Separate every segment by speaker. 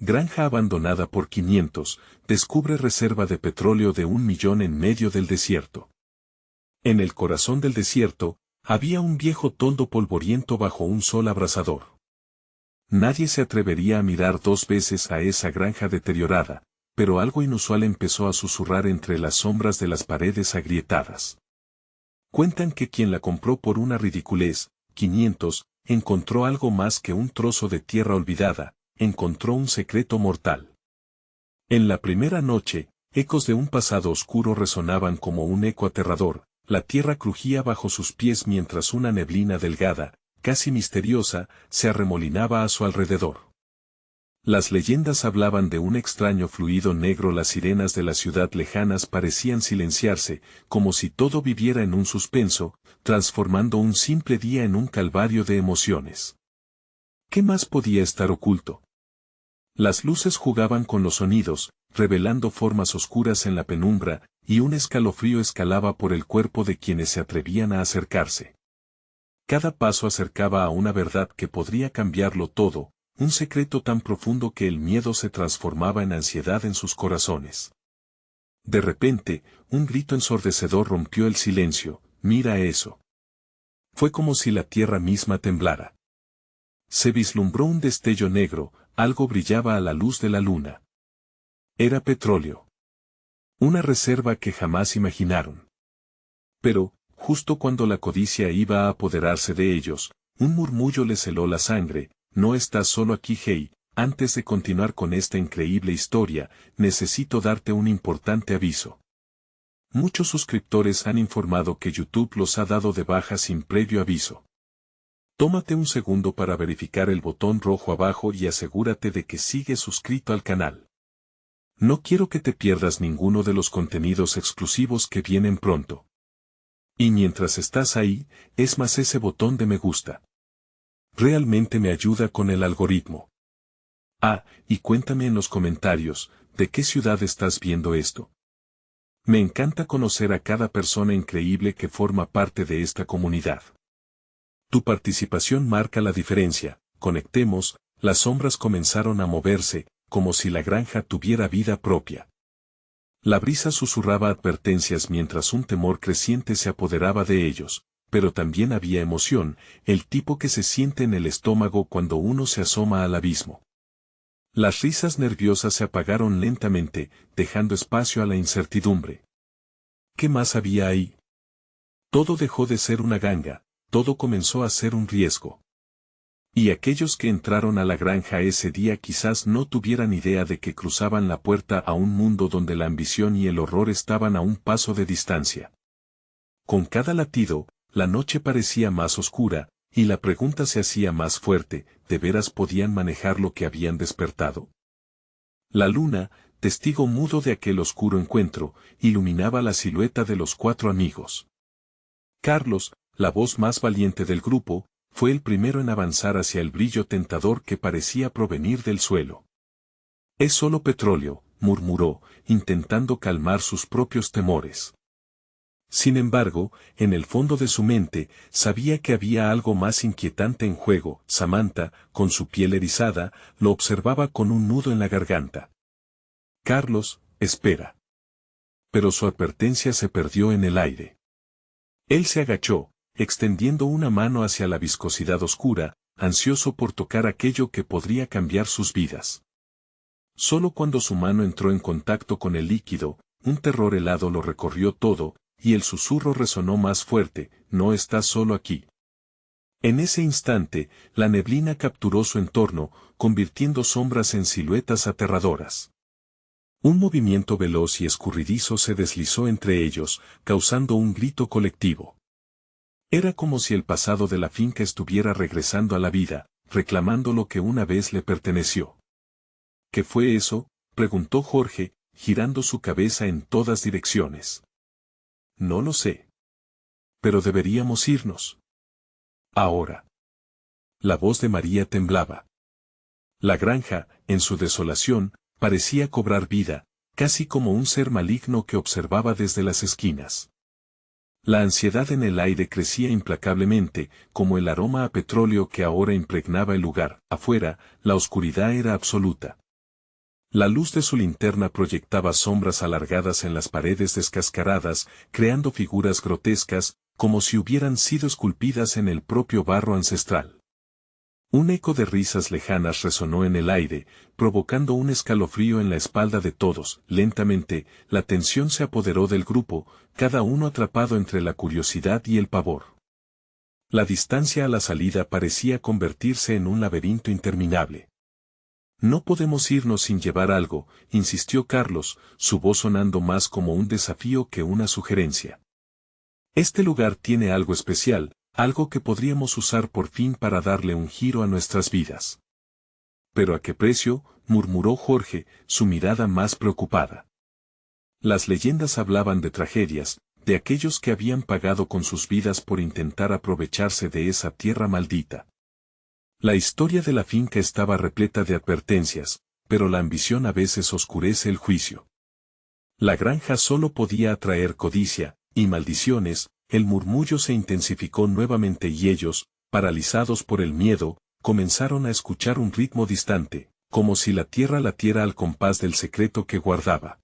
Speaker 1: Granja abandonada por 500, descubre reserva de petróleo de 1.000.000 en medio del desierto. En el corazón del desierto, había un viejo toldo polvoriento bajo un sol abrasador. Nadie se atrevería a mirar 2 veces a esa granja deteriorada, pero algo inusual empezó a susurrar entre las sombras de las paredes agrietadas. Cuentan que quien la compró por una ridiculez, 500, encontró algo más que un trozo de tierra olvidada, encontró un secreto mortal. En la primera noche, ecos de un pasado oscuro resonaban como un eco aterrador, la tierra crujía bajo sus pies mientras una neblina delgada, casi misteriosa, se arremolinaba a su alrededor. Las leyendas hablaban de un extraño fluido negro, las sirenas de la ciudad lejanas parecían silenciarse, como si todo viviera en un suspenso, transformando un simple día en un calvario de emociones. ¿Qué más podía estar oculto? Las luces jugaban con los sonidos, revelando formas oscuras en la penumbra, y un escalofrío escalaba por el cuerpo de quienes se atrevían a acercarse. Cada paso acercaba a una verdad que podría cambiarlo todo, un secreto tan profundo que el miedo se transformaba en ansiedad en sus corazones. De repente, un grito ensordecedor rompió el silencio: «¡Mira eso!». Fue como si la tierra misma temblara. Se vislumbró un destello negro, algo brillaba a la luz de la luna. Era petróleo. Una reserva que jamás imaginaron. Pero, justo cuando la codicia iba a apoderarse de ellos, un murmullo les heló la sangre: «No estás solo aquí, Hey, antes de continuar con esta increíble historia, necesito darte un importante aviso». Muchos suscriptores han informado que YouTube los ha dado de baja sin previo aviso. Tómate un segundo para verificar el botón rojo abajo y asegúrate de que sigues suscrito al canal. No quiero que te pierdas ninguno de los contenidos exclusivos que vienen pronto. Y mientras estás ahí, es más ese botón de me gusta. Realmente me ayuda con el algoritmo. Ah, y cuéntame en los comentarios, ¿de qué ciudad estás viendo esto? Me encanta conocer a cada persona increíble que forma parte de esta comunidad. Tu participación marca la diferencia. Conectemos. Las sombras comenzaron a moverse, como si la granja tuviera vida propia. La brisa susurraba advertencias mientras un temor creciente se apoderaba de ellos, pero también había emoción, el tipo que se siente en el estómago cuando uno se asoma al abismo. Las risas nerviosas se apagaron lentamente, dejando espacio a la incertidumbre. ¿Qué más había ahí? Todo dejó de ser una ganga, todo comenzó a ser un riesgo. Y aquellos que entraron a la granja ese día quizás no tuvieran idea de que cruzaban la puerta a un mundo donde la ambición y el horror estaban a un paso de distancia. Con cada latido, la noche parecía más oscura, y la pregunta se hacía más fuerte: ¿de veras podían manejar lo que habían despertado? La luna, testigo mudo de aquel oscuro encuentro, iluminaba la silueta de los 4 amigos. Carlos, la voz más valiente del grupo, fue el primero en avanzar hacia el brillo tentador que parecía provenir del suelo. «Es solo petróleo», murmuró, intentando calmar sus propios temores. Sin embargo, en el fondo de su mente, sabía que había algo más inquietante en juego. Samantha, con su piel erizada, lo observaba con un nudo en la garganta. «Carlos, espera». Pero su advertencia se perdió en el aire. Él se agachó, extendiendo una mano hacia la viscosidad oscura, ansioso por tocar aquello que podría cambiar sus vidas. Solo cuando su mano entró en contacto con el líquido, un terror helado lo recorrió todo, y el susurro resonó más fuerte: «No estás solo aquí». En ese instante, la neblina capturó su entorno, convirtiendo sombras en siluetas aterradoras. Un movimiento veloz y escurridizo se deslizó entre ellos, causando un grito colectivo. Era como si el pasado de la finca estuviera regresando a la vida, reclamando lo que una vez le perteneció. ¿Qué fue eso?, preguntó Jorge, girando su cabeza en todas direcciones. «No lo sé. Pero deberíamos irnos. Ahora». La voz de María temblaba. La granja, en su desolación, parecía cobrar vida, casi como un ser maligno que observaba desde las esquinas. La ansiedad en el aire crecía implacablemente, como el aroma a petróleo que ahora impregnaba el lugar. Afuera, la oscuridad era absoluta. La luz de su linterna proyectaba sombras alargadas en las paredes descascaradas, creando figuras grotescas, como si hubieran sido esculpidas en el propio barro ancestral. Un eco de risas lejanas resonó en el aire, provocando un escalofrío en la espalda de todos. Lentamente, la tensión se apoderó del grupo, cada uno atrapado entre la curiosidad y el pavor. La distancia a la salida parecía convertirse en un laberinto interminable. No podemos irnos sin llevar algo, insistió Carlos, su voz sonando más como un desafío que una sugerencia. Este lugar tiene algo especial, algo que podríamos usar por fin para darle un giro a nuestras vidas. ¿Pero a qué precio?, murmuró Jorge, su mirada más preocupada. Las leyendas hablaban de tragedias, de aquellos que habían pagado con sus vidas por intentar aprovecharse de esa tierra maldita. La historia de la finca estaba repleta de advertencias, pero la ambición a veces oscurece el juicio. La granja solo podía atraer codicia y maldiciones. El murmullo se intensificó nuevamente y ellos, paralizados por el miedo, comenzaron a escuchar un ritmo distante, como si la tierra latiera al compás del secreto que guardaba.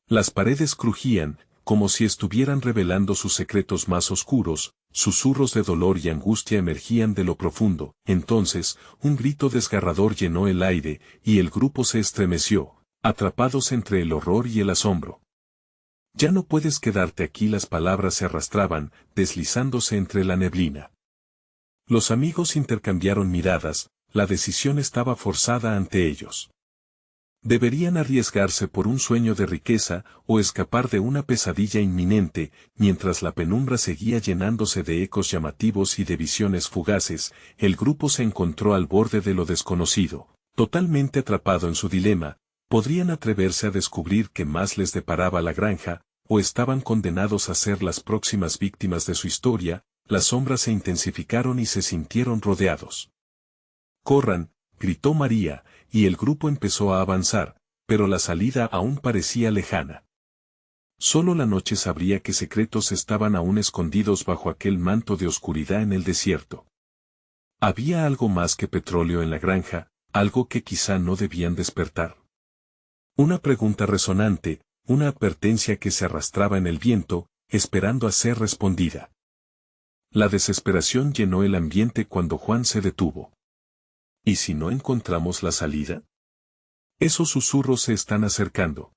Speaker 1: Las paredes crujían, como si estuvieran revelando sus secretos más oscuros, susurros de dolor y angustia emergían de lo profundo. Entonces, un grito desgarrador llenó el aire, y el grupo se estremeció, atrapados entre el horror y el asombro. Ya no puedes quedarte aquí. Las palabras se arrastraban, deslizándose entre la neblina. Los amigos intercambiaron miradas, la decisión estaba forzada ante ellos. Deberían arriesgarse por un sueño de riqueza o escapar de una pesadilla inminente, mientras la penumbra seguía llenándose de ecos llamativos y de visiones fugaces. El grupo se encontró al borde de lo desconocido, totalmente atrapado en su dilema. ¿Podrían atreverse a descubrir qué más les deparaba la granja, o estaban condenados a ser las próximas víctimas de su historia? Las sombras se intensificaron y se sintieron rodeados. «¡Corran!», gritó María, y el grupo empezó a avanzar, pero la salida aún parecía lejana. Solo la noche sabría qué secretos estaban aún escondidos bajo aquel manto de oscuridad en el desierto. Había algo más que petróleo en la granja, algo que quizá no debían despertar. Una pregunta resonante, una advertencia que se arrastraba en el viento, esperando a ser respondida. La desesperación llenó el ambiente cuando Juan se detuvo. ¿Y si no encontramos la salida? Esos susurros se están acercando.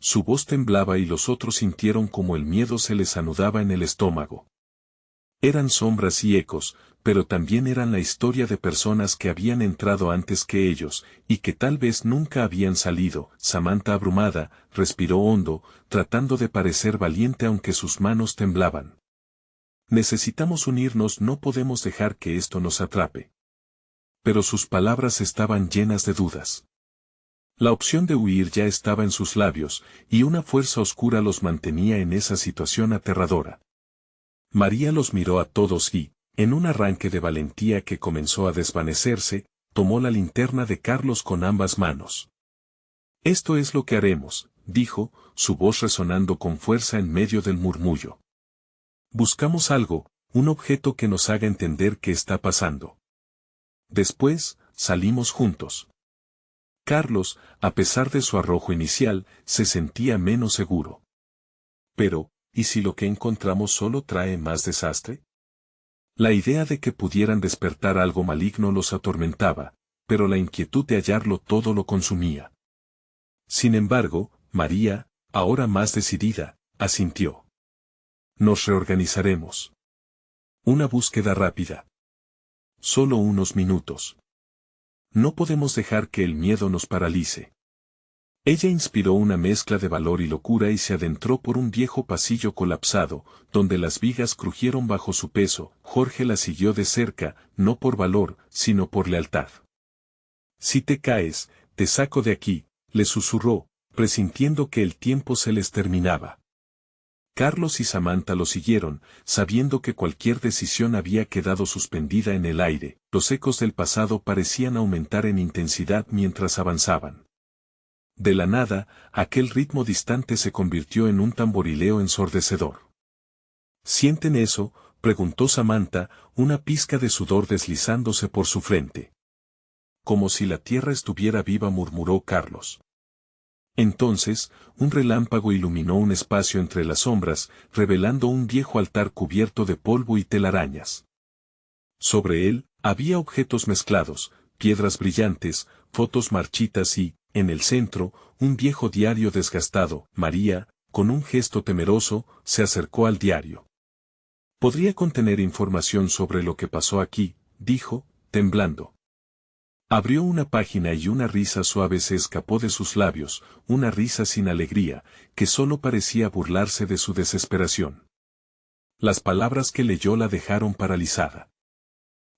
Speaker 1: Su voz temblaba y los otros sintieron como el miedo se les anudaba en el estómago. Eran sombras y ecos, pero también eran la historia de personas que habían entrado antes que ellos, y que tal vez nunca habían salido. Samantha, abrumada, respiró hondo, tratando de parecer valiente aunque sus manos temblaban. Necesitamos unirnos, no podemos dejar que esto nos atrape. Pero sus palabras estaban llenas de dudas. La opción de huir ya estaba en sus labios, y una fuerza oscura los mantenía en esa situación aterradora. María los miró a todos y, en un arranque de valentía que comenzó a desvanecerse, tomó la linterna de Carlos con ambas manos. «Esto es lo que haremos», dijo, su voz resonando con fuerza en medio del murmullo. «Buscamos algo, un objeto que nos haga entender qué está pasando. Después, salimos juntos». Carlos, a pesar de su arrojo inicial, se sentía menos seguro. Pero, ¿y si lo que encontramos solo trae más desastre? La idea de que pudieran despertar algo maligno los atormentaba, pero la inquietud de hallarlo todo lo consumía. Sin embargo, María, ahora más decidida, asintió. «Nos reorganizaremos. Una búsqueda rápida. Solo unos minutos. No podemos dejar que el miedo nos paralice». Ella inspiró una mezcla de valor y locura y se adentró por un viejo pasillo colapsado, donde las vigas crujieron bajo su peso. Jorge la siguió de cerca, no por valor, sino por lealtad. «Si te caes, te saco de aquí», le susurró, presintiendo que el tiempo se les terminaba. Carlos y Samantha lo siguieron, sabiendo que cualquier decisión había quedado suspendida en el aire. Los ecos del pasado parecían aumentar en intensidad mientras avanzaban. De la nada, aquel ritmo distante se convirtió en un tamborileo ensordecedor. «¿Sienten eso?», preguntó Samantha, una pizca de sudor deslizándose por su frente. como si la tierra estuviera viva, murmuró Carlos. Entonces, un relámpago iluminó un espacio entre las sombras, revelando un viejo altar cubierto de polvo y telarañas. Sobre él, había objetos mezclados, piedras brillantes, fotos marchitas y, en el centro, un viejo diario desgastado. María, con un gesto temeroso, se acercó al diario. «Podría contener información sobre lo que pasó aquí», dijo, temblando. Abrió una página y una risa suave se escapó de sus labios, una risa sin alegría, que solo parecía burlarse de su desesperación. Las palabras que leyó la dejaron paralizada.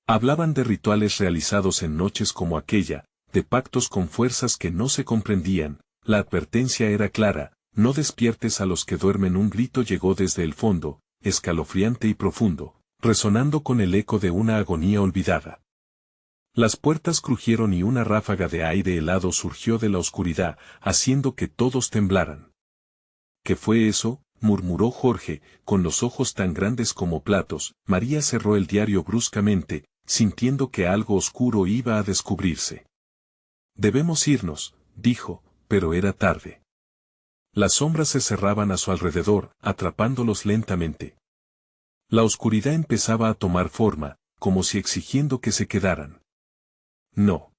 Speaker 1: Hablaban de rituales realizados en noches como aquella, de pactos con fuerzas que no se comprendían. La advertencia era clara: no despiertes a los que duermen. Un grito llegó desde el fondo, escalofriante y profundo, resonando con el eco de una agonía olvidada. Las puertas crujieron y una ráfaga de aire helado surgió de la oscuridad, haciendo que todos temblaran. ¿Qué fue eso?, murmuró Jorge, con los ojos tan grandes como platos. María cerró el diario bruscamente, sintiendo que algo oscuro iba a descubrirse. «Debemos irnos», dijo, pero era tarde. Las sombras se cerraban a su alrededor, atrapándolos lentamente. La oscuridad empezaba a tomar forma, como si exigiendo que se quedaran. No.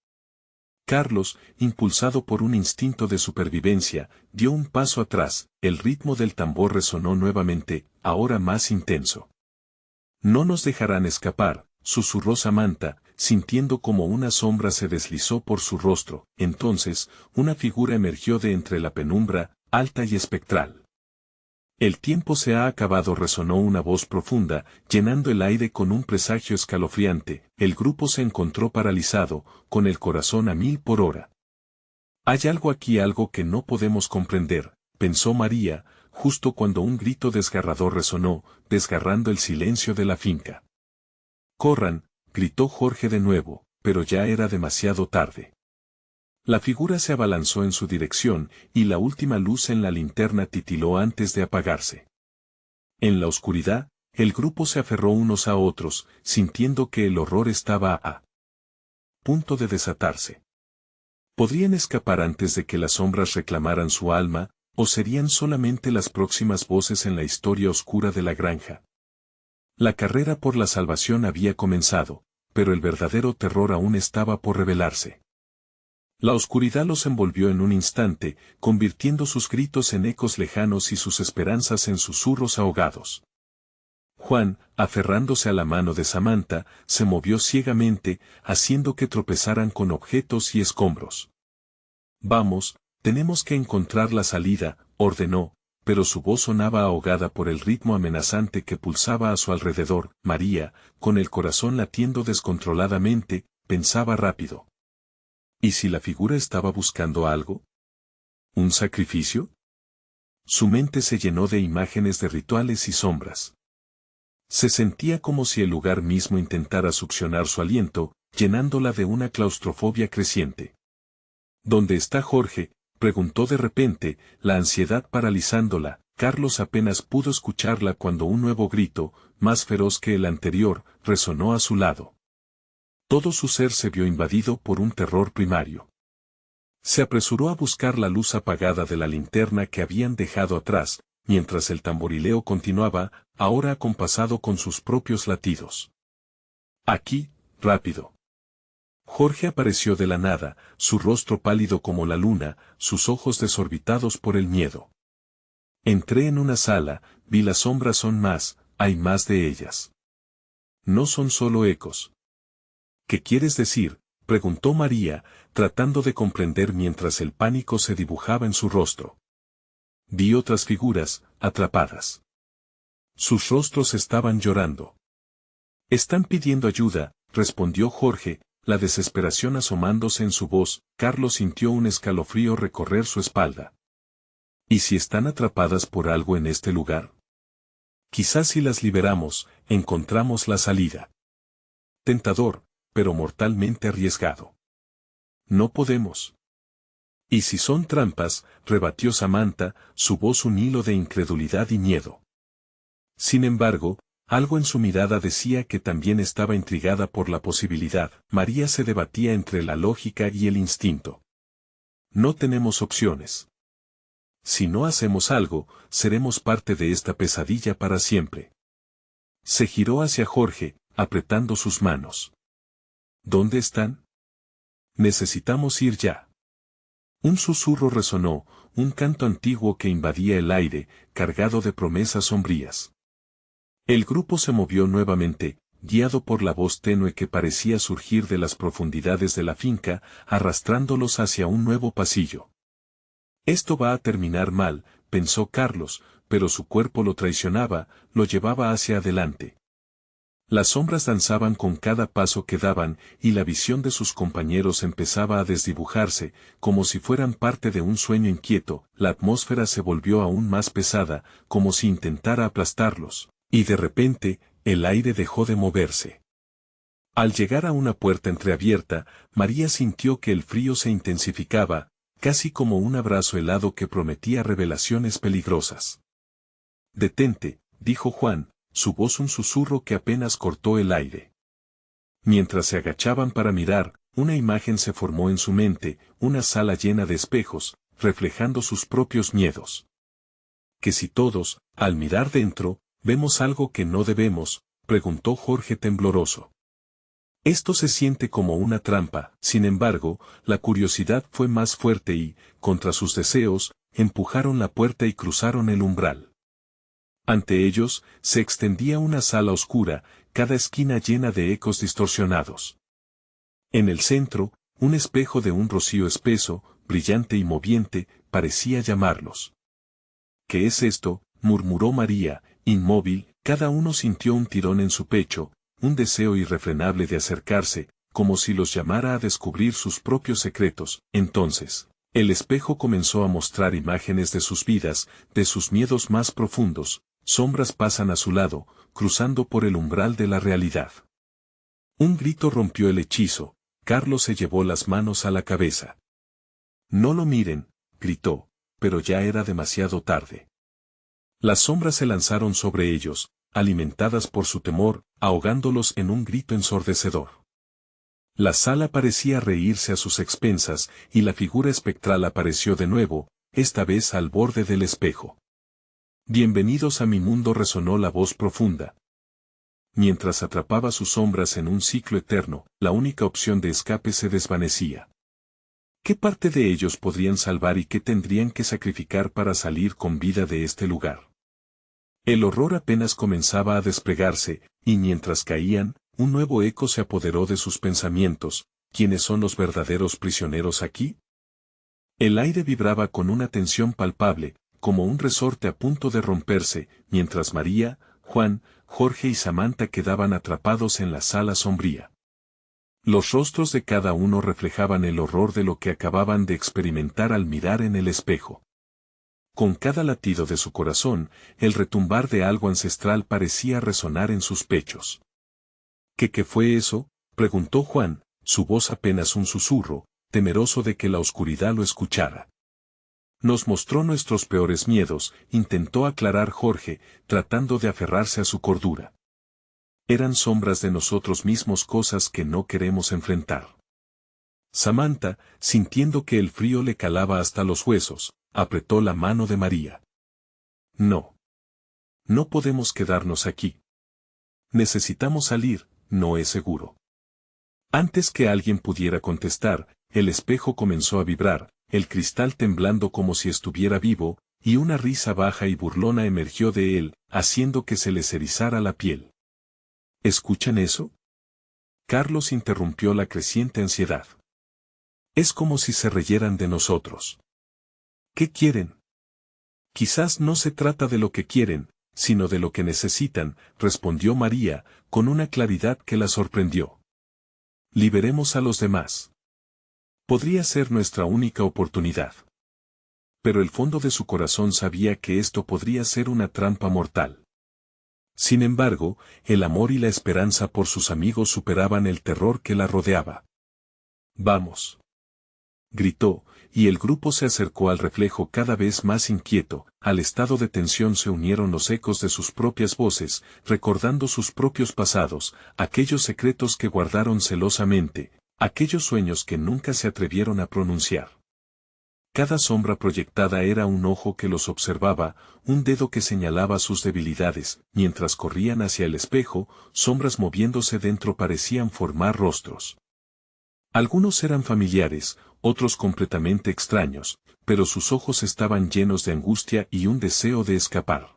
Speaker 1: Carlos, impulsado por un instinto de supervivencia, dio un paso atrás. El ritmo del tambor resonó nuevamente, ahora más intenso. «No nos dejarán escapar», susurró Samantha, sintiendo como una sombra se deslizó por su rostro. Entonces, una figura emergió de entre la penumbra, alta y espectral. «El tiempo se ha acabado», resonó una voz profunda, llenando el aire con un presagio escalofriante. El grupo se encontró paralizado, con el corazón a 1000 por hora. «Hay algo aquí, algo que no podemos comprender», pensó María, justo cuando un grito desgarrador resonó, desgarrando el silencio de la finca. «Corran», gritó Jorge de nuevo, pero ya era demasiado tarde. La figura se abalanzó en su dirección, y la última luz en la linterna titiló antes de apagarse. En la oscuridad, el grupo se aferró unos a otros, sintiendo que el horror estaba a punto de desatarse. ¿Podrían escapar antes de que las sombras reclamaran su alma, o serían solamente las próximas voces en la historia oscura de la granja? La carrera por la salvación había comenzado, pero el verdadero terror aún estaba por revelarse. La oscuridad los envolvió en un instante, convirtiendo sus gritos en ecos lejanos y sus esperanzas en susurros ahogados. Juan, aferrándose a la mano de Samantha, se movió ciegamente, haciendo que tropezaran con objetos y escombros. «Vamos, tenemos que encontrar la salida», ordenó, pero su voz sonaba ahogada por el ritmo amenazante que pulsaba a su alrededor. María, con el corazón latiendo descontroladamente, pensaba rápido. ¿Y si la figura estaba buscando algo? ¿Un sacrificio? Su mente se llenó de imágenes de rituales y sombras. Se sentía como si el lugar mismo intentara succionar su aliento, llenándola de una claustrofobia creciente. «¿Dónde está Jorge?», preguntó de repente, la ansiedad paralizándola. Carlos apenas pudo escucharla cuando un nuevo grito, más feroz que el anterior, resonó a su lado. Todo su ser se vio invadido por un terror primario. Se apresuró a buscar la luz apagada de la linterna que habían dejado atrás, mientras el tamborileo continuaba, ahora acompasado con sus propios latidos. «Aquí, rápido». Jorge apareció de la nada, su rostro pálido como la luna, sus ojos desorbitados por el miedo. «Entré en una sala, vi las sombras, son más, hay más de ellas. No son solo ecos». «¿Qué quieres decir?», preguntó María, tratando de comprender mientras el pánico se dibujaba en su rostro. «Vi otras figuras, atrapadas. Sus rostros estaban llorando». «Están pidiendo ayuda», respondió Jorge, la desesperación asomándose en su voz. Carlos sintió un escalofrío recorrer su espalda. «¿Y si están atrapadas por algo en este lugar? Quizás si las liberamos, encontramos la salida». «Tentador, pero mortalmente arriesgado». «No podemos». «¿Y si son trampas?», rebatió Samantha, su voz un hilo de incredulidad y miedo. Sin embargo, Algo en su mirada decía que también estaba intrigada por la posibilidad. María se debatía entre la lógica y el instinto. No tenemos opciones. Si no hacemos algo, seremos parte de esta pesadilla para siempre. Se giró hacia Jorge, apretando sus manos. ¿Dónde están? Necesitamos ir ya. Un susurro resonó, un canto antiguo que invadía el aire, cargado de promesas sombrías. El grupo se movió nuevamente, guiado por la voz tenue que parecía surgir de las profundidades de la finca, arrastrándolos hacia un nuevo pasillo. Esto va a terminar mal, pensó Carlos, pero su cuerpo lo traicionaba, lo llevaba hacia adelante. Las sombras danzaban con cada paso que daban, y la visión de sus compañeros empezaba a desdibujarse, como si fueran parte de un sueño inquieto. La atmósfera se volvió aún más pesada, como si intentara aplastarlos, y de repente, el aire dejó de moverse. Al llegar a una puerta entreabierta, María sintió que el frío se intensificaba, casi como un abrazo helado que prometía revelaciones peligrosas. «Detente», dijo Juan, su voz un susurro que apenas cortó el aire. Mientras se agachaban para mirar, una imagen se formó en su mente, una sala llena de espejos, reflejando sus propios miedos. «¿Que si todos, al mirar dentro, vemos algo que no debemos?», preguntó Jorge tembloroso. «Esto se siente como una trampa». Sin embargo, la curiosidad fue más fuerte y, contra sus deseos, empujaron la puerta y cruzaron el umbral. Ante ellos, se extendía una sala oscura, cada esquina llena de ecos distorsionados. En el centro, un espejo de un rocío espeso, brillante y moviente, parecía llamarlos. «¿Qué es esto?», murmuró María, inmóvil. Cada uno sintió un tirón en su pecho, un deseo irrefrenable de acercarse, como si los llamara a descubrir sus propios secretos. Entonces, el espejo comenzó a mostrar imágenes de sus vidas, de sus miedos más profundos. Sombras pasan a su lado, cruzando por el umbral de la realidad. Un grito rompió el hechizo. Carlos se llevó las manos a la cabeza. «No lo miren», gritó, pero ya era demasiado tarde. Las sombras se lanzaron sobre ellos, alimentadas por su temor, ahogándolos en un grito ensordecedor. La sala parecía reírse a sus expensas, y la figura espectral apareció de nuevo, esta vez al borde del espejo. «Bienvenidos a mi mundo», resonó la voz profunda. Mientras atrapaba sus sombras en un ciclo eterno, la única opción de escape se desvanecía. ¿Qué parte de ellos podrían salvar y qué tendrían que sacrificar para salir con vida de este lugar? El horror apenas comenzaba a desplegarse, y mientras caían, un nuevo eco se apoderó de sus pensamientos. ¿Quiénes son los verdaderos prisioneros aquí? El aire vibraba con una tensión palpable, como un resorte a punto de romperse, mientras María, Juan, Jorge y Samantha quedaban atrapados en la sala sombría. Los rostros de cada uno reflejaban el horror de lo que acababan de experimentar al mirar en el espejo. Con cada latido de su corazón, el retumbar de algo ancestral parecía resonar en sus pechos. ¿Qué fue eso?, preguntó Juan, su voz apenas un susurro, temeroso de que la oscuridad lo escuchara. «Nos mostró nuestros peores miedos», intentó aclarar Jorge, tratando de aferrarse a su cordura. «Eran sombras de nosotros mismos, cosas que no queremos enfrentar». Samantha, sintiendo que el frío le calaba hasta los huesos, apretó la mano de María. «No. No podemos quedarnos aquí. Necesitamos salir, no es seguro». Antes que alguien pudiera contestar, el espejo comenzó a vibrar, el cristal temblando como si estuviera vivo, y una risa baja y burlona emergió de él, haciendo que se les erizara la piel. ¿Escuchan eso?, Carlos interrumpió la creciente ansiedad. «Es como si se reyeran de nosotros». «¿Qué quieren?». «Quizás no se trata de lo que quieren, sino de lo que necesitan», respondió María, con una claridad que la sorprendió. «Liberemos a los demás. Podría ser nuestra única oportunidad». Pero el fondo de su corazón sabía que esto podría ser una trampa mortal. Sin embargo, el amor y la esperanza por sus amigos superaban el terror que la rodeaba. «Vamos», gritó, y el grupo se acercó al reflejo cada vez más inquieto. Al estado de tensión se unieron los ecos de sus propias voces, recordando sus propios pasados, aquellos secretos que guardaron celosamente, aquellos sueños que nunca se atrevieron a pronunciar. Cada sombra proyectada era un ojo que los observaba, un dedo que señalaba sus debilidades. Mientras corrían hacia el espejo, sombras moviéndose dentro parecían formar rostros. Algunos eran familiares, otros completamente extraños, pero sus ojos estaban llenos de angustia y un deseo de escapar.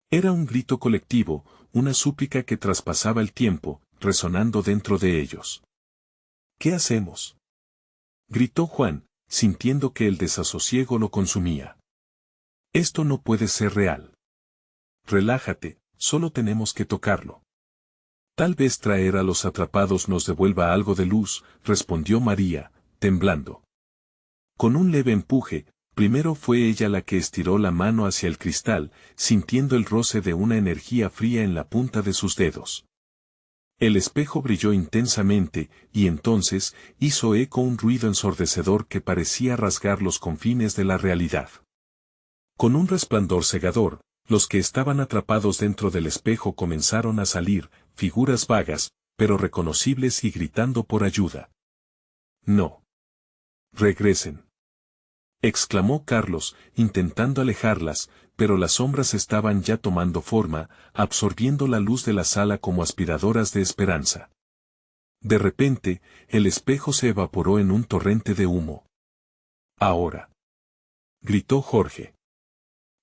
Speaker 1: Era un grito colectivo, una súplica que traspasaba el tiempo, resonando dentro de ellos. ¿Qué hacemos?, gritó Juan, sintiendo que el desasosiego lo consumía. Esto no puede ser real. Relájate, solo tenemos que tocarlo. Tal vez traer a los atrapados nos devuelva algo de luz, respondió María, temblando. Con un leve empuje, primero fue ella la que estiró la mano hacia el cristal, sintiendo el roce de una energía fría en la punta de sus dedos. El espejo brilló intensamente, y entonces hizo eco un ruido ensordecedor que parecía rasgar los confines de la realidad. Con un resplandor cegador, los que estaban atrapados dentro del espejo comenzaron a salir, figuras vagas, pero reconocibles y gritando por ayuda. «No. Regresen», exclamó Carlos, intentando alejarlas, pero las sombras estaban ya tomando forma, absorbiendo la luz de la sala como aspiradoras de esperanza. De repente, el espejo se evaporó en un torrente de humo. «Ahora», gritó Jorge.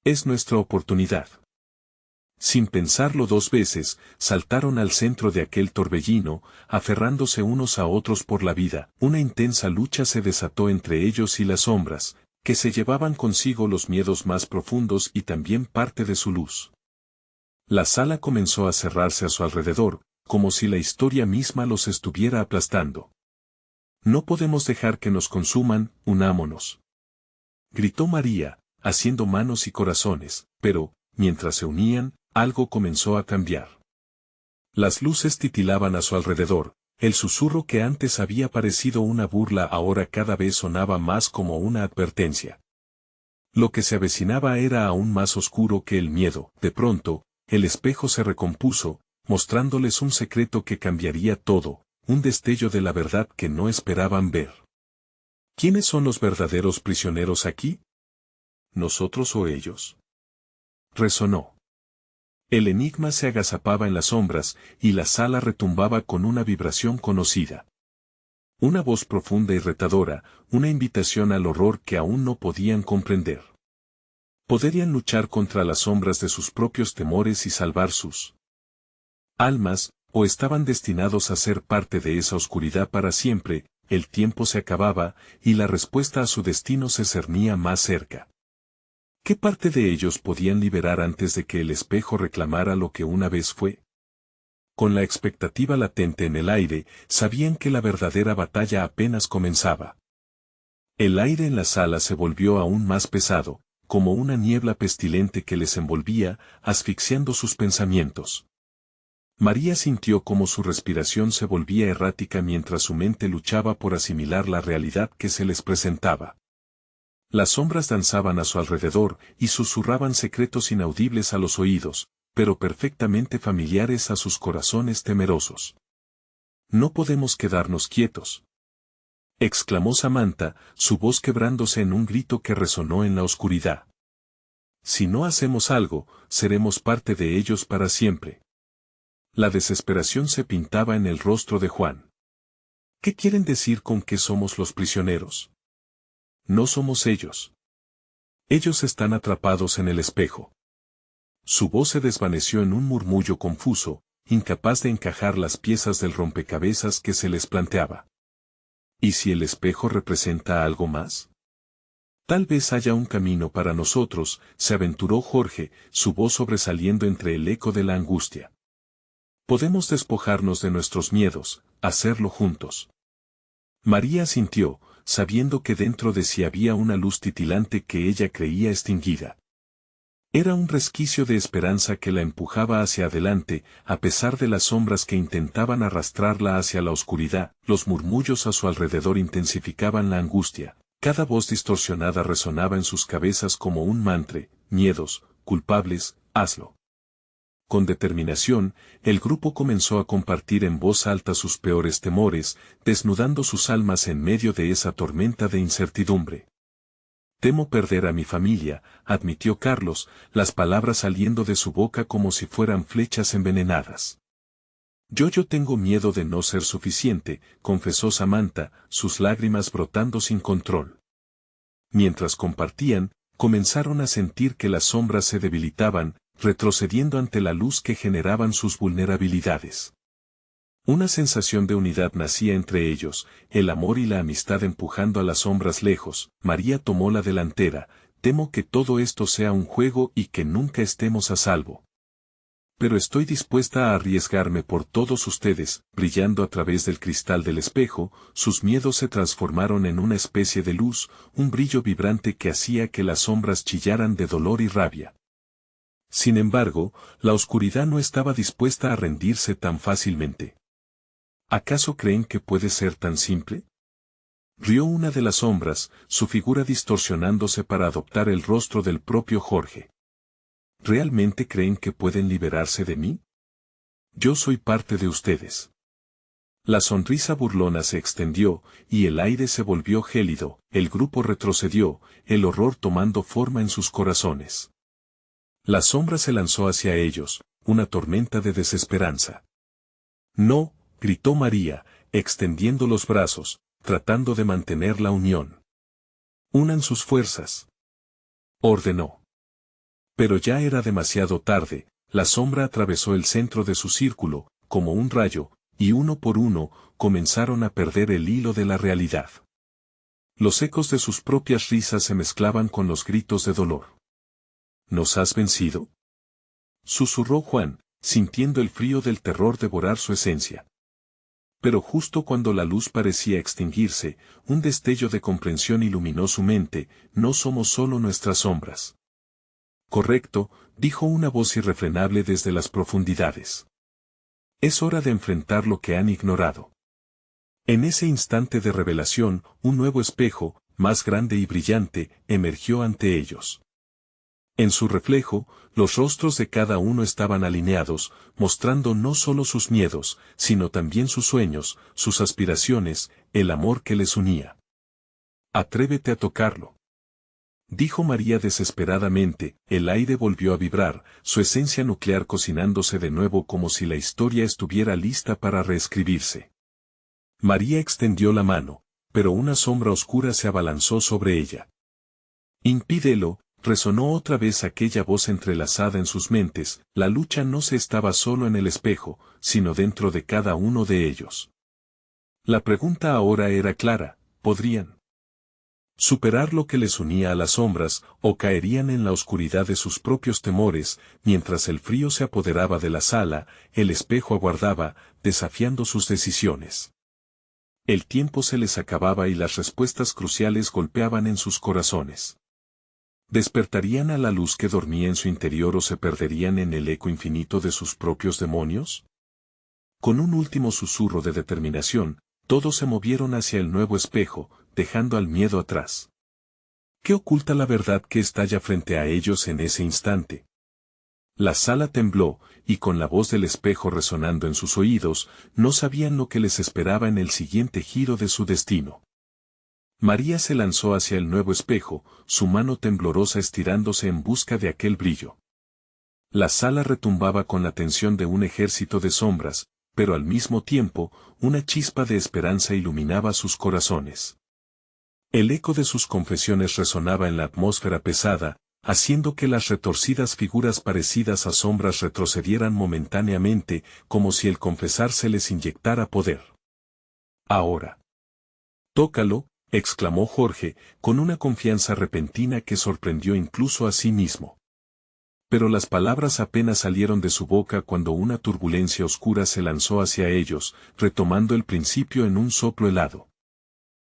Speaker 1: «Es nuestra oportunidad». Sin pensarlo dos veces, saltaron al centro de aquel torbellino, aferrándose unos a otros por la vida. Una intensa lucha se desató entre ellos y las sombras, que se llevaban consigo los miedos más profundos y también parte de su luz. La sala comenzó a cerrarse a su alrededor, como si la historia misma los estuviera aplastando. «No podemos dejar que nos consuman, unámonos», gritó María, haciendo manos y corazones, pero, mientras se unían, algo comenzó a cambiar. Las luces titilaban a su alrededor, el susurro que antes había parecido una burla ahora cada vez sonaba más como una advertencia. Lo que se avecinaba era aún más oscuro que el miedo. De pronto, el espejo se recompuso, mostrándoles un secreto que cambiaría todo, un destello de la verdad que no esperaban ver. ¿Quiénes son los verdaderos prisioneros aquí? ¿Nosotros o ellos?, resonó. El enigma se agazapaba en las sombras, y la sala retumbaba con una vibración conocida. Una voz profunda y retadora, una invitación al horror que aún no podían comprender. Podrían luchar contra las sombras de sus propios temores y salvar sus almas, o estaban destinados a ser parte de esa oscuridad para siempre. El tiempo se acababa, y la respuesta a su destino se cernía más cerca. ¿Qué parte de ellos podían liberar antes de que el espejo reclamara lo que una vez fue? Con la expectativa latente en el aire, sabían que la verdadera batalla apenas comenzaba. El aire en la sala se volvió aún más pesado, como una niebla pestilente que les envolvía, asfixiando sus pensamientos. María sintió como su respiración se volvía errática mientras su mente luchaba por asimilar la realidad que se les presentaba. Las sombras danzaban a su alrededor y susurraban secretos inaudibles a los oídos, pero perfectamente familiares a sus corazones temerosos. «No podemos quedarnos quietos», exclamó Samantha, su voz quebrándose en un grito que resonó en la oscuridad. «Si no hacemos algo, seremos parte de ellos para siempre». La desesperación se pintaba en el rostro de Juan. «¿Qué quieren decir con que somos los prisioneros? No somos ellos. Ellos están atrapados en el espejo». Su voz se desvaneció en un murmullo confuso, incapaz de encajar las piezas del rompecabezas que se les planteaba. ¿Y si el espejo representa algo más? Tal vez haya un camino para nosotros, se aventuró Jorge, su voz sobresaliendo entre el eco de la angustia. Podemos despojarnos de nuestros miedos, hacerlo juntos. María asintió, sabiendo que dentro de sí había una luz titilante que ella creía extinguida. Era un resquicio de esperanza que la empujaba hacia adelante, a pesar de las sombras que intentaban arrastrarla hacia la oscuridad. Los murmullos a su alrededor intensificaban la angustia. Cada voz distorsionada resonaba en sus cabezas como un mantra: miedos, culpables, hazlo. Con determinación, el grupo comenzó a compartir en voz alta sus peores temores, desnudando sus almas en medio de esa tormenta de incertidumbre. Temo perder a mi familia, admitió Carlos, las palabras saliendo de su boca como si fueran flechas envenenadas. Yo tengo miedo de no ser suficiente, confesó Samantha, sus lágrimas brotando sin control. Mientras compartían, comenzaron a sentir que las sombras se debilitaban, retrocediendo ante la luz que generaban sus vulnerabilidades. Una sensación de unidad nacía entre ellos, el amor y la amistad empujando a las sombras lejos. María tomó la delantera: temo que todo esto sea un juego y que nunca estemos a salvo. Pero estoy dispuesta a arriesgarme por todos ustedes. Brillando a través del cristal del espejo, sus miedos se transformaron en una especie de luz, un brillo vibrante que hacía que las sombras chillaran de dolor y rabia. Sin embargo, la oscuridad no estaba dispuesta a rendirse tan fácilmente. ¿Acaso creen que puede ser tan simple? Rió una de las sombras, su figura distorsionándose para adoptar el rostro del propio Jorge. ¿Realmente creen que pueden liberarse de mí? Yo soy parte de ustedes. La sonrisa burlona se extendió, y el aire se volvió gélido. El grupo retrocedió, el horror tomando forma en sus corazones. La sombra se lanzó hacia ellos, una tormenta de desesperanza. No, gritó María, extendiendo los brazos, tratando de mantener la unión. Unan sus fuerzas. Ordenó. Pero ya era demasiado tarde. La sombra atravesó el centro de su círculo, como un rayo, y uno por uno, comenzaron a perder el hilo de la realidad. Los ecos de sus propias risas se mezclaban con los gritos de dolor. ¿Nos has vencido?, susurró Juan, sintiendo el frío del terror devorar su esencia. Pero justo cuando la luz parecía extinguirse, un destello de comprensión iluminó su mente: no somos solo nuestras sombras. Correcto, dijo una voz irrefrenable desde las profundidades. Es hora de enfrentar lo que han ignorado. En ese instante de revelación, un nuevo espejo, más grande y brillante, emergió ante ellos. En su reflejo, los rostros de cada uno estaban alineados, mostrando no solo sus miedos, sino también sus sueños, sus aspiraciones, el amor que les unía. Atrévete a tocarlo, dijo María desesperadamente. El aire volvió a vibrar, su esencia nuclear cocinándose de nuevo como si la historia estuviera lista para reescribirse. María extendió la mano, pero una sombra oscura se abalanzó sobre ella. Impídelo, resonó otra vez aquella voz entrelazada en sus mentes. La lucha no se estaba solo en el espejo, sino dentro de cada uno de ellos. La pregunta ahora era clara: ¿podrían superar lo que les unía a las sombras, o caerían en la oscuridad de sus propios temores? Mientras el frío se apoderaba de la sala, el espejo aguardaba, desafiando sus decisiones. El tiempo se les acababa y las respuestas cruciales golpeaban en sus corazones. ¿Despertarían a la luz que dormía en su interior o se perderían en el eco infinito de sus propios demonios? Con un último susurro de determinación, todos se movieron hacia el nuevo espejo, dejando al miedo atrás. ¿Qué oculta la verdad que estalla frente a ellos en ese instante? La sala tembló, y con la voz del espejo resonando en sus oídos, no sabían lo que les esperaba en el siguiente giro de su destino. María se lanzó hacia el nuevo espejo, su mano temblorosa estirándose en busca de aquel brillo. La sala retumbaba con la tensión de un ejército de sombras, pero al mismo tiempo, una chispa de esperanza iluminaba sus corazones. El eco de sus confesiones resonaba en la atmósfera pesada, haciendo que las retorcidas figuras parecidas a sombras retrocedieran momentáneamente, como si el confesar se les inyectara poder. Ahora. Tócalo, exclamó Jorge, con una confianza repentina que sorprendió incluso a sí mismo. Pero las palabras apenas salieron de su boca cuando una turbulencia oscura se lanzó hacia ellos, retomando el principio en un soplo helado.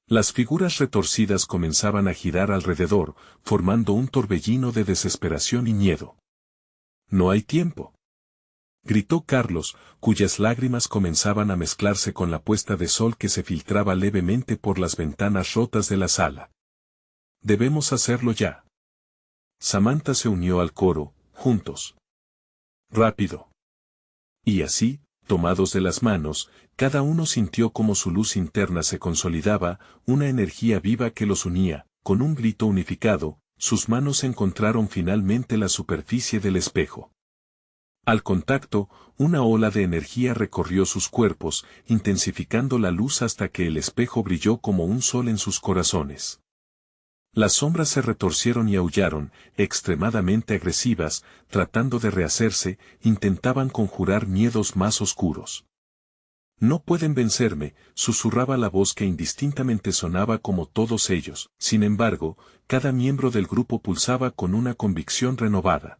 Speaker 1: Las figuras retorcidas comenzaban a girar alrededor, formando un torbellino de desesperación y miedo. «No hay tiempo», gritó Carlos, cuyas lágrimas comenzaban a mezclarse con la puesta de sol que se filtraba levemente por las ventanas rotas de la sala. Debemos hacerlo ya. Samantha se unió al coro, juntos. Rápido. Y así, tomados de las manos, cada uno sintió como su luz interna se consolidaba, una energía viva que los unía, con un grito unificado, sus manos encontraron finalmente la superficie del espejo. Al contacto, una ola de energía recorrió sus cuerpos, intensificando la luz hasta que el espejo brilló como un sol en sus corazones. Las sombras se retorcieron y aullaron, extremadamente agresivas, tratando de rehacerse, intentaban conjurar miedos más oscuros. No pueden vencerme, susurraba la voz que indistintamente sonaba como todos ellos, sin embargo, cada miembro del grupo pulsaba con una convicción renovada.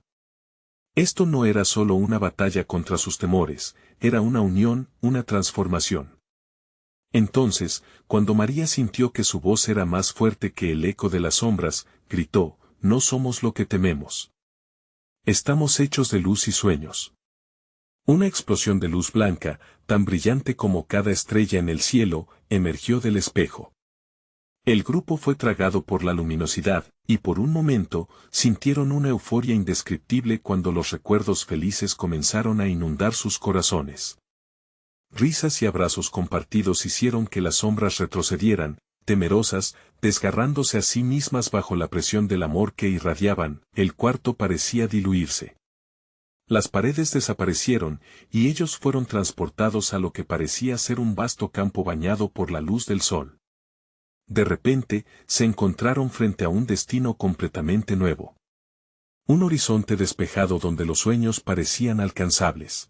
Speaker 1: Esto no era solo una batalla contra sus temores, era una unión, una transformación. Entonces, cuando María sintió que su voz era más fuerte que el eco de las sombras, gritó, «No somos lo que tememos. Estamos hechos de luz y sueños». Una explosión de luz blanca, tan brillante como cada estrella en el cielo, emergió del espejo. El grupo fue tragado por la luminosidad, y por un momento, sintieron una euforia indescriptible cuando los recuerdos felices comenzaron a inundar sus corazones. Risas y abrazos compartidos hicieron que las sombras retrocedieran, temerosas, desgarrándose a sí mismas bajo la presión del amor que irradiaban, el cuarto parecía diluirse. Las paredes desaparecieron, y ellos fueron transportados a lo que parecía ser un vasto campo bañado por la luz del sol. De repente, se encontraron frente a un destino completamente nuevo. Un horizonte despejado donde los sueños parecían alcanzables.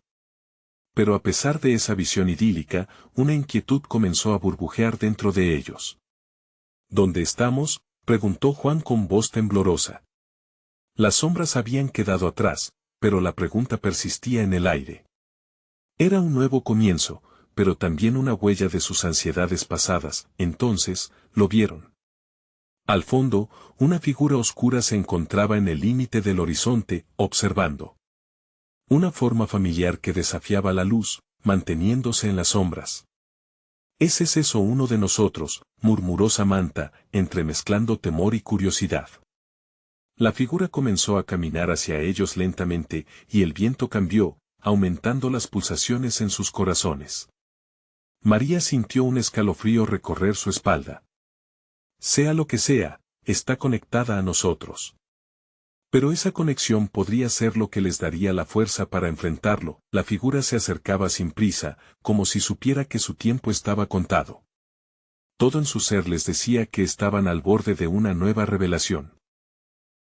Speaker 1: Pero a pesar de esa visión idílica, una inquietud comenzó a burbujear dentro de ellos. ¿Dónde estamos?, preguntó Juan con voz temblorosa. Las sombras habían quedado atrás, pero la pregunta persistía en el aire. Era un nuevo comienzo, pero también una huella de sus ansiedades pasadas. Entonces, lo vieron. Al fondo, una figura oscura se encontraba en el límite del horizonte, observando. Una forma familiar que desafiaba la luz, manteniéndose en las sombras. «¿Es eso uno de nosotros?», murmuró Samantha, entremezclando temor y curiosidad. La figura comenzó a caminar hacia ellos lentamente, y el viento cambió, aumentando las pulsaciones en sus corazones. María sintió un escalofrío recorrer su espalda. Sea lo que sea, está conectada a nosotros. Pero esa conexión podría ser lo que les daría la fuerza para enfrentarlo. La figura se acercaba sin prisa, como si supiera que su tiempo estaba contado. Todo en su ser les decía que estaban al borde de una nueva revelación.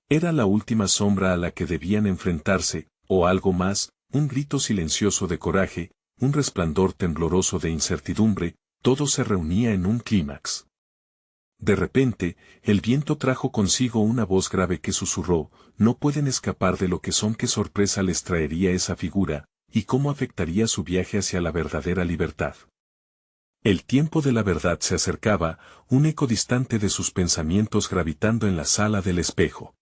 Speaker 1: Era la última sombra a la que debían enfrentarse, o algo más, un grito silencioso de coraje, un resplandor tembloroso de incertidumbre, todo se reunía en un clímax. De repente, el viento trajo consigo una voz grave que susurró, «No pueden escapar de lo que son». ¿Qué sorpresa les traería esa figura, y cómo afectaría su viaje hacia la verdadera libertad? El tiempo de la verdad se acercaba, un eco distante de sus pensamientos gravitando en la sala del espejo.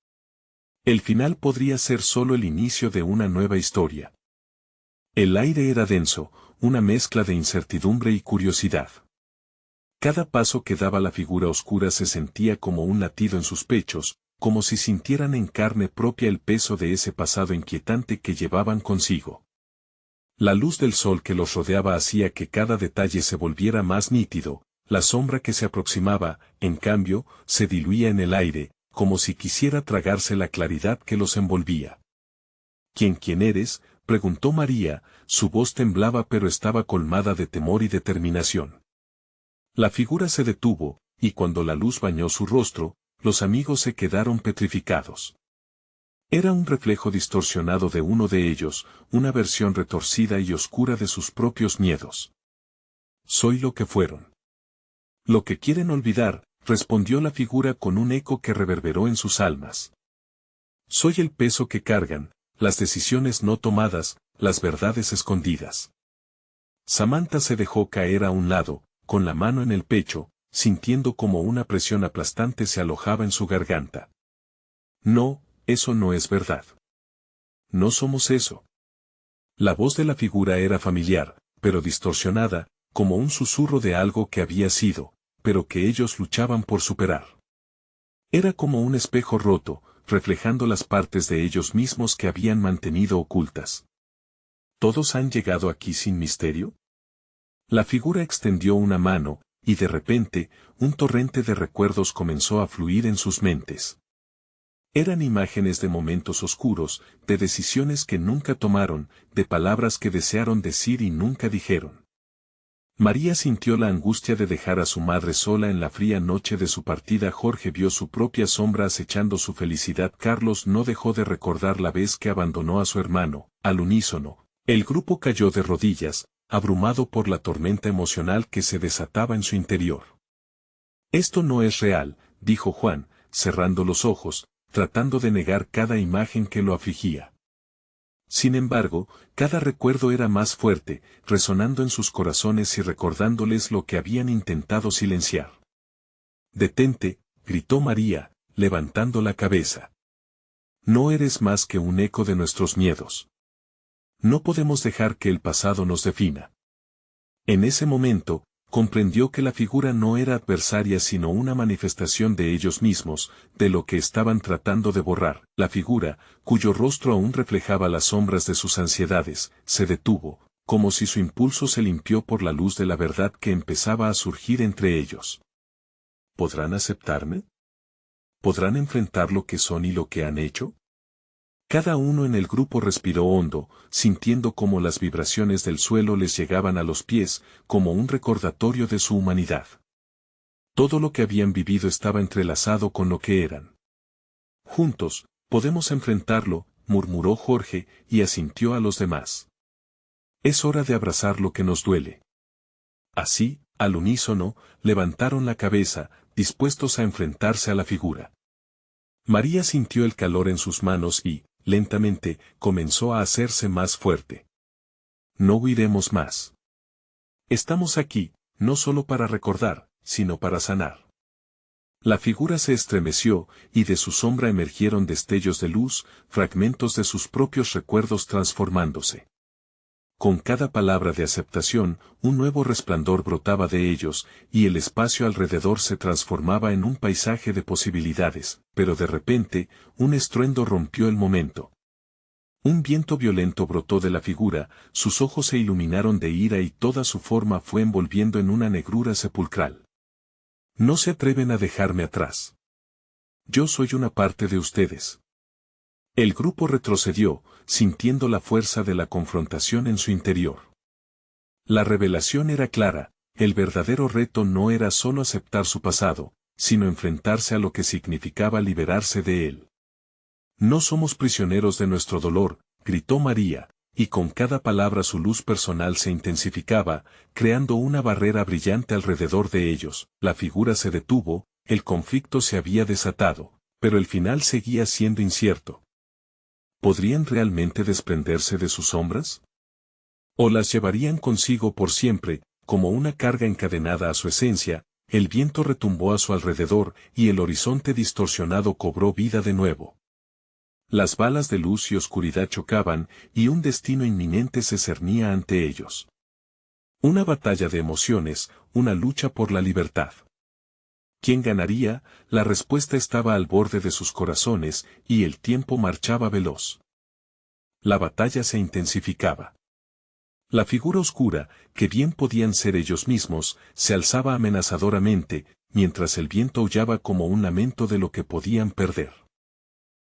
Speaker 1: El final podría ser solo el inicio de una nueva historia. El aire era denso, una mezcla de incertidumbre y curiosidad. Cada paso que daba la figura oscura se sentía como un latido en sus pechos, como si sintieran en carne propia el peso de ese pasado inquietante que llevaban consigo. La luz del sol que los rodeaba hacía que cada detalle se volviera más nítido, la sombra que se aproximaba, en cambio, se diluía en el aire, como si quisiera tragarse la claridad que los envolvía. ¿Quién eres?, preguntó María, su voz temblaba pero estaba colmada de temor y determinación. La figura se detuvo, y cuando la luz bañó su rostro, los amigos se quedaron petrificados. Era un reflejo distorsionado de uno de ellos, una versión retorcida y oscura de sus propios miedos. «Soy lo que fueron». «Lo que quieren olvidar», respondió la figura con un eco que reverberó en sus almas. «Soy el peso que cargan, las decisiones no tomadas, las verdades escondidas». Samantha se dejó caer a un lado, con la mano en el pecho, sintiendo como una presión aplastante se alojaba en su garganta. «No, eso no es verdad. No somos eso». La voz de la figura era familiar, pero distorsionada, como un susurro de algo que había sido, pero que ellos luchaban por superar. Era como un espejo roto, reflejando las partes de ellos mismos que habían mantenido ocultas. ¿Todos han llegado aquí sin misterio? La figura extendió una mano, y de repente, un torrente de recuerdos comenzó a fluir en sus mentes. Eran imágenes de momentos oscuros, de decisiones que nunca tomaron, de palabras que desearon decir y nunca dijeron. María sintió la angustia de dejar a su madre sola en la fría noche de su partida. Jorge vio su propia sombra acechando su felicidad. Carlos no dejó de recordar la vez que abandonó a su hermano. Al unísono, el grupo cayó de rodillas, abrumado por la tormenta emocional que se desataba en su interior. Esto no es real, dijo Juan, cerrando los ojos, tratando de negar cada imagen que lo afligía. Sin embargo, cada recuerdo era más fuerte, resonando en sus corazones y recordándoles lo que habían intentado silenciar. «Detente», gritó María, levantando la cabeza. «No eres más que un eco de nuestros miedos. No podemos dejar que el pasado nos defina». En ese momento, comprendió que la figura no era adversaria sino una manifestación de ellos mismos, de lo que estaban tratando de borrar. La figura, cuyo rostro aún reflejaba las sombras de sus ansiedades, se detuvo, como si su impulso se limpió por la luz de la verdad que empezaba a surgir entre ellos. ¿Podrán aceptarme? ¿Podrán enfrentar lo que son y lo que han hecho? Cada uno en el grupo respiró hondo, sintiendo cómo las vibraciones del suelo les llegaban a los pies, como un recordatorio de su humanidad. Todo lo que habían vivido estaba entrelazado con lo que eran. «Juntos, podemos enfrentarlo», murmuró Jorge, y asintió a los demás. «Es hora de abrazar lo que nos duele». Así, al unísono, levantaron la cabeza, dispuestos a enfrentarse a la figura. María sintió el calor en sus manos y, lentamente, comenzó a hacerse más fuerte. «No huiremos más. Estamos aquí, no solo para recordar, sino para sanar». La figura se estremeció, y de su sombra emergieron destellos de luz, fragmentos de sus propios recuerdos transformándose. Con cada palabra de aceptación, un nuevo resplandor brotaba de ellos, y el espacio alrededor se transformaba en un paisaje de posibilidades, pero de repente, un estruendo rompió el momento. Un viento violento brotó de la figura, sus ojos se iluminaron de ira y toda su forma fue envolviendo en una negrura sepulcral. «No se atreven a dejarme atrás. Yo soy una parte de ustedes». El grupo retrocedió, sintiendo la fuerza de la confrontación en su interior. La revelación era clara, el verdadero reto no era solo aceptar su pasado, sino enfrentarse a lo que significaba liberarse de él. «No somos prisioneros de nuestro dolor», gritó María, y con cada palabra su luz personal se intensificaba, creando una barrera brillante alrededor de ellos. La figura se detuvo, el conflicto se había desatado, pero el final seguía siendo incierto. ¿Podrían realmente desprenderse de sus sombras? ¿O las llevarían consigo por siempre, como una carga encadenada a su esencia? El viento retumbó a su alrededor, y el horizonte distorsionado cobró vida de nuevo. Las balas de luz y oscuridad chocaban, y un destino inminente se cernía ante ellos. Una batalla de emociones, una lucha por la libertad. ¿Quién ganaría? La respuesta estaba al borde de sus corazones, y el tiempo marchaba veloz. La batalla se intensificaba. La figura oscura, que bien podían ser ellos mismos, se alzaba amenazadoramente, mientras el viento aullaba como un lamento de lo que podían perder.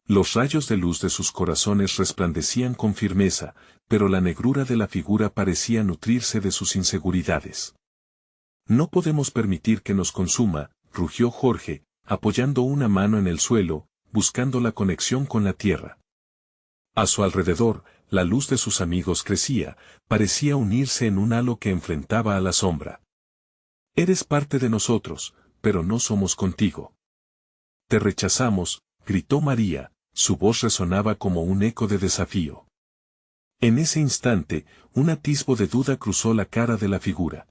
Speaker 1: Los rayos de luz de sus corazones resplandecían con firmeza, pero la negrura de la figura parecía nutrirse de sus inseguridades. «No podemos permitir que nos consuma», rugió Jorge, apoyando una mano en el suelo, buscando la conexión con la tierra. A su alrededor, la luz de sus amigos crecía, parecía unirse en un halo que enfrentaba a la sombra. «Eres parte de nosotros, pero no somos contigo. Te rechazamos», gritó María, su voz resonaba como un eco de desafío. En ese instante, un atisbo de duda cruzó la cara de la figura.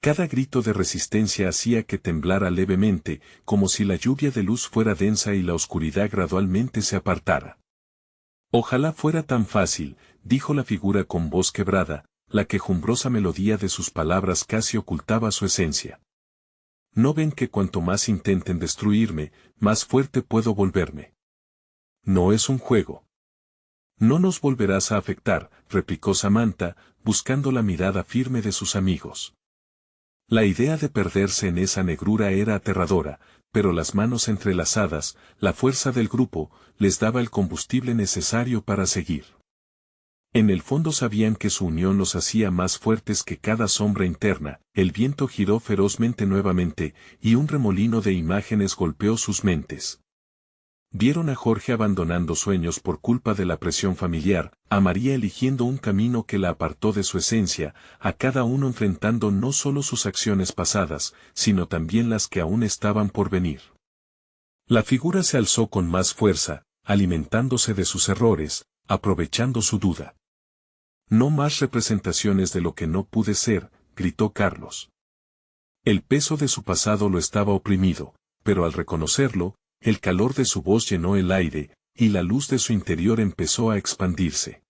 Speaker 1: Cada grito de resistencia hacía que temblara levemente, como si la lluvia de luz fuera densa y la oscuridad gradualmente se apartara. «Ojalá fuera tan fácil», dijo la figura con voz quebrada, la quejumbrosa melodía de sus palabras casi ocultaba su esencia. ¿No ven que cuanto más intenten destruirme, más fuerte puedo volverme? No es un juego. No nos volverás a afectar, replicó Samantha, buscando la mirada firme de sus amigos. La idea de perderse en esa negrura era aterradora, pero las manos entrelazadas, la fuerza del grupo, les daba el combustible necesario para seguir. En el fondo sabían que su unión los hacía más fuertes que cada sombra interna. El viento giró ferozmente nuevamente, y un remolino de imágenes golpeó sus mentes. Vieron a Jorge abandonando sueños por culpa de la presión familiar, a María eligiendo un camino que la apartó de su esencia, a cada uno enfrentando no solo sus acciones pasadas, sino también las que aún estaban por venir. La figura se alzó con más fuerza, alimentándose de sus errores, aprovechando su duda. No más representaciones de lo que no pude ser, gritó Carlos. El peso de su pasado lo estaba oprimido, pero al reconocerlo, el calor de su voz llenó el aire, y la luz de su interior empezó a expandirse.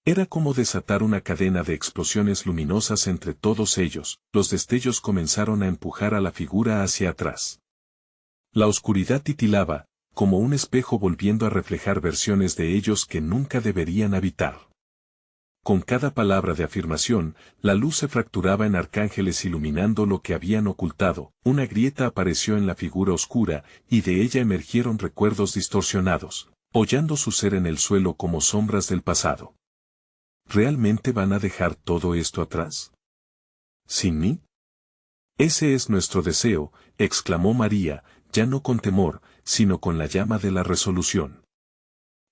Speaker 1: Era como desatar una cadena de explosiones luminosas entre todos ellos. Los destellos comenzaron a empujar a la figura hacia atrás. La oscuridad titilaba, como un espejo volviendo a reflejar versiones de ellos que nunca deberían habitar. Con cada palabra de afirmación, la luz se fracturaba en arcángeles iluminando lo que habían ocultado. Una grieta apareció en la figura oscura, y de ella emergieron recuerdos distorsionados, hollando su ser en el suelo como sombras del pasado. ¿Realmente van a dejar todo esto atrás? ¿Sin mí? Ese es nuestro deseo, exclamó María, ya no con temor, sino con la llama de la resolución.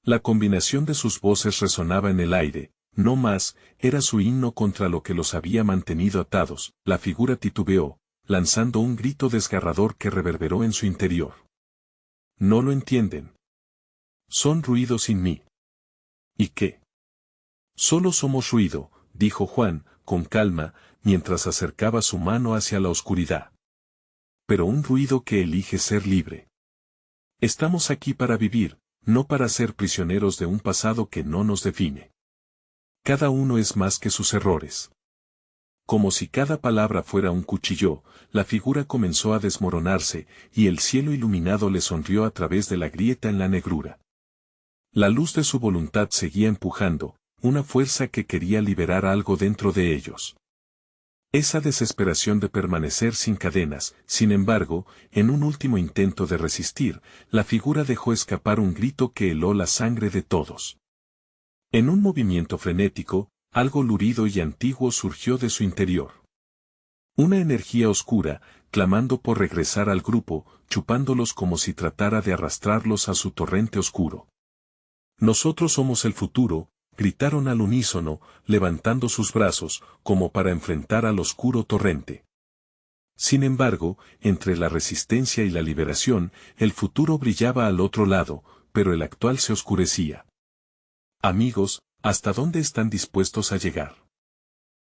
Speaker 1: La combinación de sus voces resonaba en el aire. No más, era su himno contra lo que los había mantenido atados. La figura titubeó, lanzando un grito desgarrador que reverberó en su interior. No lo entienden. Son ruido sin mí. ¿Y qué? Solo somos ruido, dijo Juan, con calma, mientras acercaba su mano hacia la oscuridad. Pero un ruido que elige ser libre. Estamos aquí para vivir, no para ser prisioneros de un pasado que no nos define. Cada uno es más que sus errores. Como si cada palabra fuera un cuchillo, la figura comenzó a desmoronarse, y el cielo iluminado le sonrió a través de la grieta en la negrura. La luz de su voluntad seguía empujando, una fuerza que quería liberar algo dentro de ellos. Esa desesperación de permanecer sin cadenas. Sin embargo, en un último intento de resistir, la figura dejó escapar un grito que heló la sangre de todos. En un movimiento frenético, algo lúrido y antiguo surgió de su interior. Una energía oscura, clamando por regresar al grupo, chupándolos como si tratara de arrastrarlos a su torrente oscuro. Nosotros somos el futuro, gritaron al unísono, levantando sus brazos, como para enfrentar al oscuro torrente. Sin embargo, entre la resistencia y la liberación, el futuro brillaba al otro lado, pero el actual se oscurecía. Amigos, ¿hasta dónde están dispuestos a llegar?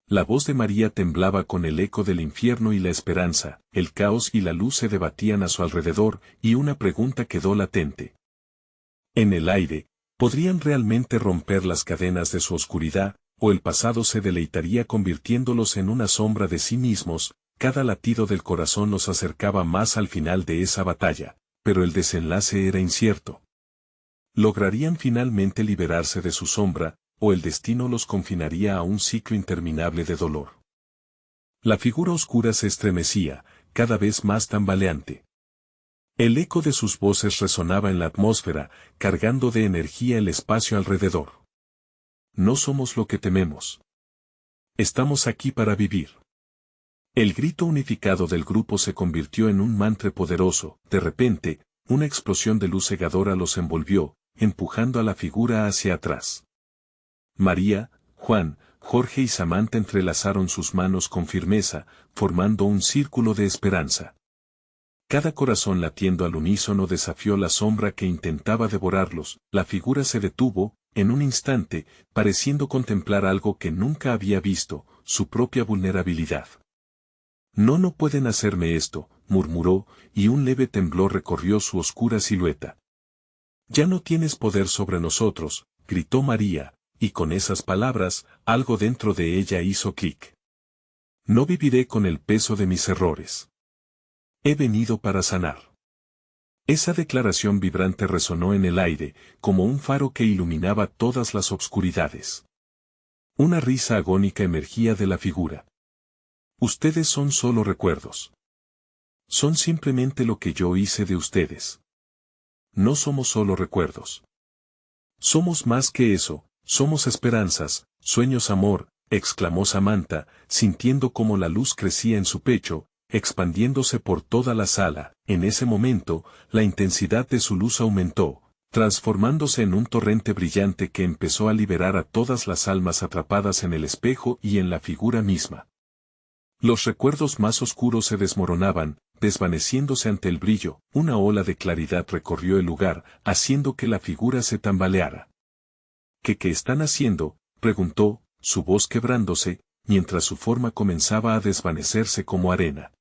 Speaker 1: La voz de María temblaba con el eco del infierno y la esperanza. El caos y la luz se debatían a su alrededor, y una pregunta quedó latente. En el aire, ¿podrían realmente romper las cadenas de su oscuridad, o el pasado se deleitaría convirtiéndolos en una sombra de sí mismos? Cada latido del corazón los acercaba más al final de esa batalla, pero el desenlace era incierto. ¿Lograrían finalmente liberarse de su sombra, o el destino los confinaría a un ciclo interminable de dolor? La figura oscura se estremecía, cada vez más tambaleante. El eco de sus voces resonaba en la atmósfera, cargando de energía el espacio alrededor. No somos lo que tememos. Estamos aquí para vivir. El grito unificado del grupo se convirtió en un mantra poderoso. De repente, una explosión de luz cegadora los envolvió, empujando a la figura hacia atrás. María, Juan, Jorge y Samantha entrelazaron sus manos con firmeza, formando un círculo de esperanza. Cada corazón latiendo al unísono desafió la sombra que intentaba devorarlos. La figura se detuvo, en un instante, pareciendo contemplar algo que nunca había visto, su propia vulnerabilidad. No pueden hacerme esto, murmuró, y un leve temblor recorrió su oscura silueta. Ya no tienes poder sobre nosotros, gritó María, y con esas palabras, algo dentro de ella hizo clic. No viviré con el peso de mis errores. He venido para sanar. Esa declaración vibrante resonó en el aire, como un faro que iluminaba todas las obscuridades. Una risa agónica emergía de la figura. Ustedes son solo recuerdos. Son simplemente lo que yo hice de ustedes. No somos solo recuerdos. Somos más que eso, somos esperanzas, sueños, amor, exclamó Samantha, sintiendo cómo la luz crecía en su pecho, expandiéndose por toda la sala. En ese momento, la intensidad de su luz aumentó, transformándose en un torrente brillante que empezó a liberar a todas las almas atrapadas en el espejo y en la figura misma. Los recuerdos más oscuros se desmoronaban, desvaneciéndose ante el brillo. Una ola de claridad recorrió el lugar, haciendo que la figura se tambaleara. ¿Qué están haciendo?, preguntó, su voz quebrándose, mientras su forma comenzaba a desvanecerse como arena.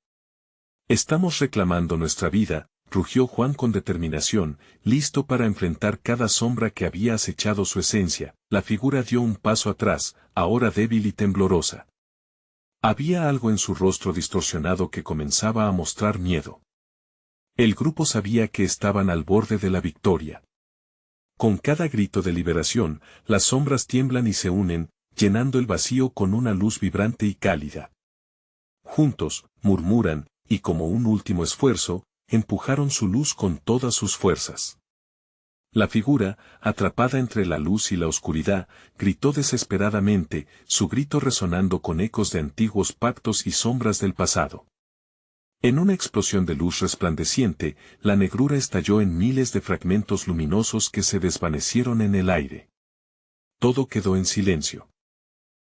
Speaker 1: Estamos reclamando nuestra vida, rugió Juan con determinación, listo para enfrentar cada sombra que había acechado su esencia. La figura dio un paso atrás, ahora débil y temblorosa. Había algo en su rostro distorsionado que comenzaba a mostrar miedo. El grupo sabía que estaban al borde de la victoria. Con cada grito de liberación, las sombras tiemblan y se unen, llenando el vacío con una luz vibrante y cálida. Juntos, murmuran, y como un último esfuerzo, empujaron su luz con todas sus fuerzas. La figura, atrapada entre la luz y la oscuridad, gritó desesperadamente, su grito resonando con ecos de antiguos pactos y sombras del pasado. En una explosión de luz resplandeciente, la negrura estalló en miles de fragmentos luminosos que se desvanecieron en el aire. Todo quedó en silencio.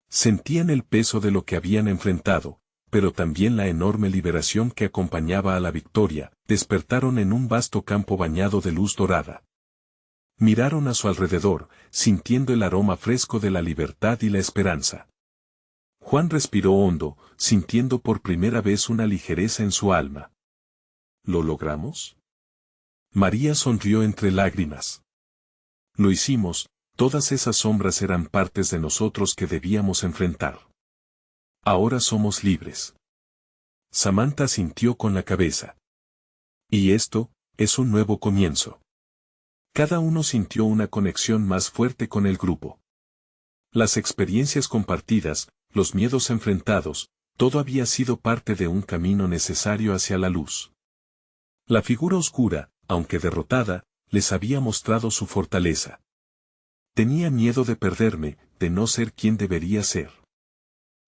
Speaker 1: Sentían el peso de lo que habían enfrentado, pero también la enorme liberación que acompañaba a la victoria. Despertaron en un vasto campo bañado de luz dorada. Miraron a su alrededor, sintiendo el aroma fresco de la libertad y la esperanza. Juan respiró hondo, sintiendo por primera vez una ligereza en su alma. ¿Lo logramos? María sonrió entre lágrimas. Lo hicimos, todas esas sombras eran partes de nosotros que debíamos enfrentar. Ahora somos libres. Samantha asintió con la cabeza. Y esto, es un nuevo comienzo. Cada uno sintió una conexión más fuerte con el grupo. Las experiencias compartidas, los miedos enfrentados, todo había sido parte de un camino necesario hacia la luz. La figura oscura, aunque derrotada, les había mostrado su fortaleza. Tenía miedo de perderme, de no ser quien debería ser.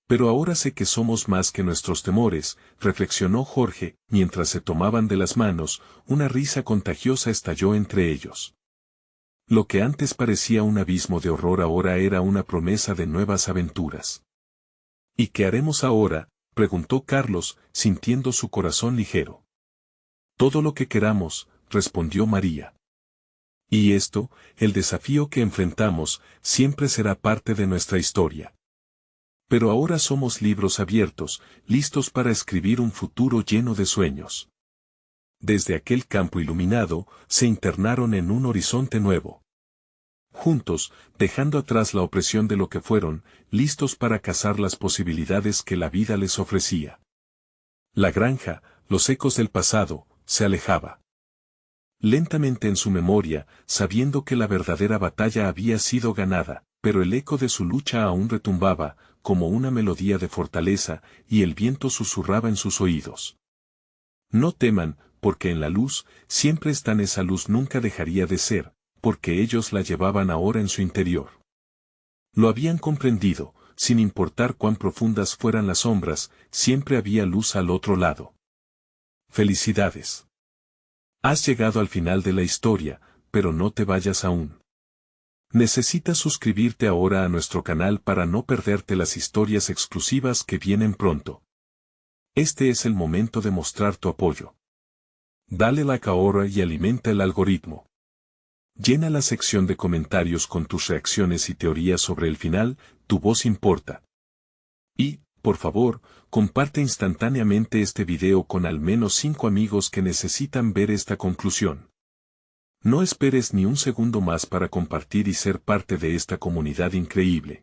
Speaker 1: Pero ahora sé que somos más que nuestros temores, reflexionó Jorge, mientras se tomaban de las manos. Una risa contagiosa estalló entre ellos. Lo que antes parecía un abismo de horror ahora era una promesa de nuevas aventuras. ¿Y qué haremos ahora?, preguntó Carlos, sintiendo su corazón ligero. Todo lo que queramos, respondió María. Y esto, el desafío que enfrentamos, siempre será parte de nuestra historia. Pero ahora somos libros abiertos, listos para escribir un futuro lleno de sueños. Desde aquel campo iluminado, se internaron en un horizonte nuevo. Juntos, dejando atrás la opresión de lo que fueron, listos para cazar las posibilidades que la vida les ofrecía. La granja, los ecos del pasado, se alejaba. Lentamente en su memoria, sabiendo que la verdadera batalla había sido ganada, pero el eco de su lucha aún retumbaba, como una melodía de fortaleza, y el viento susurraba en sus oídos. No teman, porque en la luz, siempre están. Esa luz nunca dejaría de ser, porque ellos la llevaban ahora en su interior. Lo habían comprendido, sin importar cuán profundas fueran las sombras, siempre había luz al otro lado. Felicidades. Has llegado al final de la historia, pero no te vayas aún. Necesitas suscribirte ahora a nuestro canal para no perderte las historias exclusivas que vienen pronto. Este es el momento de mostrar tu apoyo. Dale like ahora y alimenta el algoritmo. Llena la sección de comentarios con tus reacciones y teorías sobre el final, tu voz importa. Y, por favor, comparte instantáneamente este video con al menos 5 amigos que necesitan ver esta conclusión. No esperes ni un segundo más para compartir y ser parte de esta comunidad increíble.